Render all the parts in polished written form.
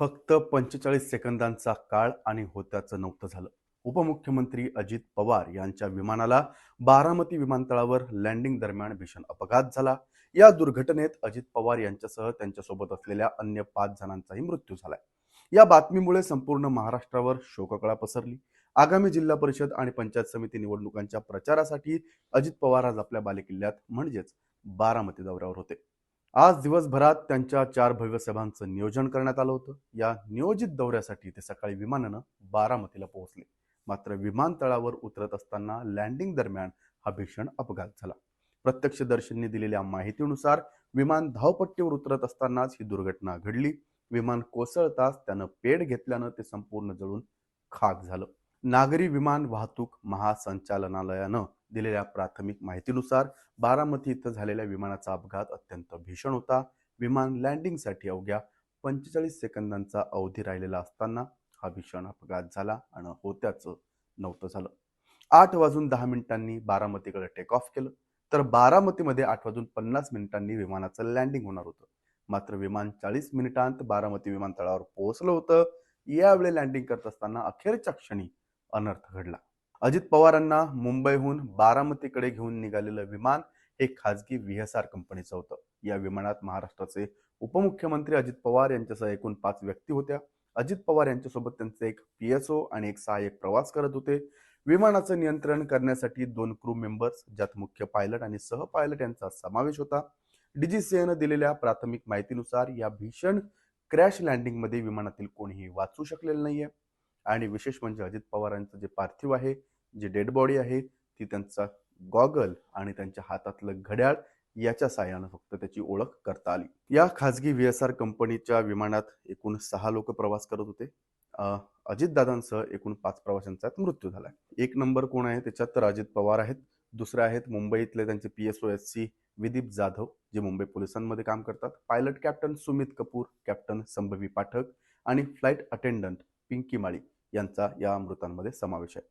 फक्त 45 सेकंदांचा काळ आणि होत्याचं नव्हतं झालं. उपमुख्यमंत्री अजित पवार यांच्या विमानाला बारामती विमानतळावर लँडिंग दरम्यान भीषण अपघात झाला. या दुर्घटनेत अजित पवार यांच्यासह त्यांच्यासोबत असलेल्या अन्य 5 जणांचाही मृत्यू झालाय. या बातमीमुळे संपूर्ण महाराष्ट्रावर शोककळा पसरली. आगामी जिल्हा परिषद आणि पंचायत समिती निवडणुकांच्या प्रचारासाठी अजित पवार आज आपल्या बालेकिल्ल्यात म्हणजेच बारामती दौऱ्यावर होते. आज दिवसभरात त्यांच्या 4 भव्य सभांचं नियोजन करण्यात आलं होतं. या नियोजित दौऱ्यासाठी ते सकाळी विमानानं बारामतीला पोहोचले. मात्र विमानतळावर उतरत असताना लँडिंग दरम्यान हा भीषण अपघात झाला. प्रत्यक्षदर्शींनी दिलेल्या माहितीनुसार विमान धावपट्टीवर उतरत असतानाच ही दुर्घटना घडली. विमान कोसळताच त्यानं पेट घेतल्यानं ते संपूर्ण जळून खाक झालं. नागरी विमान वाहतूक महासंचालनालयानं दिलेल्या प्राथमिक माहितीनुसार बारामती इथं झालेल्या विमानाचा अपघात अत्यंत भीषण होता. विमान लँडिंगसाठी अवघ्या 45 सेकंदांचा अवधी राहिलेला असताना हा भीषण अपघात झाला आणि होत्याचं नव्हतं झालं. 8:10 बारामतीकडे टेक ऑफ केलं, तर बारामतीमध्ये 8:50 विमानाचं लँडिंग होणार होतं. मात्र विमान 40 मिनिटांत बारामती विमानतळावर पोहोचलं होतं. यावेळी लँडिंग करत असताना अखेरच्या क्षणी अनर्थ घडला. अजित पवारांना मुंबईहून बारामतीकडे घेऊन निघालेलं विमान हे खाजगी व्हीएसआर कंपनीचं होतं. या विमानात महाराष्ट्राचे उपमुख्यमंत्री अजित पवार यांच्यासह एकूण 5 व्यक्ती होत्या. अजित पवार यांच्यासोबत त्यांचे एक पीएसओ आणि एक सहाय्यक प्रवास करत होते. विमानाचं नियंत्रण करण्यासाठी 2 क्रू मेंबर्स, ज्यात मुख्य पायलट आणि सह पायलट यांचा समावेश होता. डीजीसीएनं दिलेल्या प्राथमिक माहितीनुसार या भीषण क्रॅश लँडिंगमध्ये विमानातील कोणीही वाचू शकलेलं नाहीये. आणि विशेष म्हणजे अजित पवारांचं जे पार्थिव आहे, जी डेड बॉडी आहे, ती त्यांचा गॉगल आणि त्यांच्या हातातलं घड्याळ याच्या साहाय्यानं फक्त त्याची ओळख करता आली. या खाजगी व्हीएसआर कंपनीच्या विमानात एकूण 6 लोक प्रवास करत होते. अजितदादांसह एकूण 5 प्रवाशांचा मृत्यू झाला. 1 नंबर कोण आहे त्याच्यात तर अजित पवार आहेत. दुसरे आहेत मुंबईतले त्यांचे पीएसओ एससी विदीप जाधव, जे मुंबई पोलिसांमध्ये काम करतात. Pilot captain Sumit Kapoor, captain Shambhavi Pathak आणि फ्लाईट अटेंडंट पिंकी माळी यांचा या मृतांमध्ये समावेश आहे.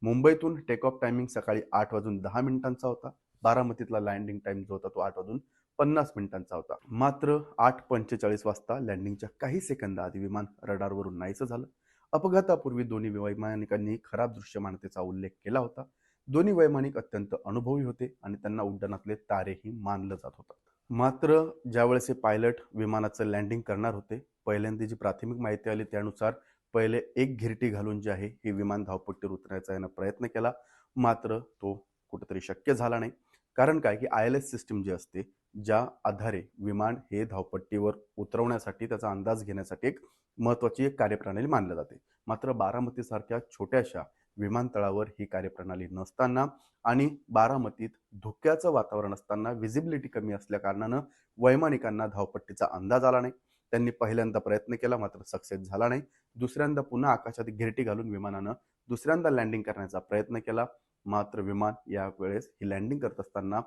मुंबईतून टेक ऑफ टायमिंग सकाळी 8:10 होता. बारामतीतला लँडिंग टाइम जो होता तो 8:50 होता. मात्र 8:45 वाजता लँडिंगच्या काही सेकंद आधी विमान रडारवरून नाहीसं झालं. अपघातापूर्वी दोन्ही वैमानिकांनी खराब दृश्यमानतेचा उल्लेख केला होता. दोन्ही वैमानिक अत्यंत अनुभवी होते आणि त्यांना उड्डाणातले तारेही मानलं जात होतं. मात्र ज्यावेळेस हे पायलट विमानाचं लँडिंग करणार होते, पहिल्यांदा जी प्राथमिक माहिती आली त्यानुसार पहिले एक घिरटी घालून जे आहे हे विमान धावपट्टीवर उतरण्याचा यानं प्रयत्न केला. मात्र तो कुठेतरी शक्य झाला नाही. कारण काय की ILS सिस्टीम जी असते, ज्या आधारे विमान हे धावपट्टीवर उतरवण्यासाठी त्याचा अंदाज घेण्यासाठी एक महत्वाची एक कार्यप्रणाली मानली जाते. मात्र बारामतीसारख्या छोट्याशा विमानतळावर ही कार्यप्रणाली नसताना आणि बारामतीत धोक्याचं वातावरण असताना व्हिजिबिलिटी कमी असल्या कारणानं वैमानिकांना धावपट्टीचा अंदाज आला नाही. त्यांनी पहिल्यांदा प्रयत्न केला, मात्र सक्सेस झाला नाही. दुसऱ्यांदा पुन्हा आकाशात घिरटी घालून विमानानं दुसऱ्यांदा लँडिंग करण्याचा प्रयत्न केला. मात्र विमान यावेळेस ही लँडिंग करत असताना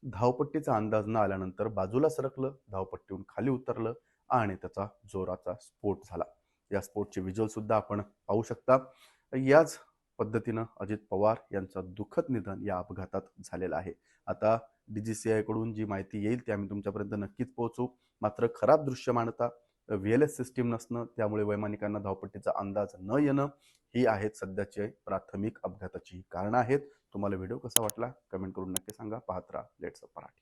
धावपट्टीचा अंदाज न आल्यानंतर बाजूला सरकलं, धावपट्टीहून खाली उतरलं आणि त्याचा जोराचा स्फोट झाला. या स्फोटचे व्हिज्युअल सुद्धा आपण पाहू शकता. याच पद्धतीनं अजित पवार यांचं दुःखद निधन या अपघातात झालेलं आहे. आता DGCI कडून जी माहिती येईल ती आम्ही तुमच्यापर्यंत नक्कीच पोहोचवू. मात्र खराब दृश्यमानता, VLS सिस्टीम नसणं, त्यामुळे वैमानिकांना धावपट्टीचा अंदाज न येणं ही आहेत सध्याचे प्राथमिक अपघाताची कारणं आहेत. तुम्हाला व्हिडिओ कसा वाटला कमेंट करून नक्की सांगा. पाहत राहा लेट्स अप मराठी.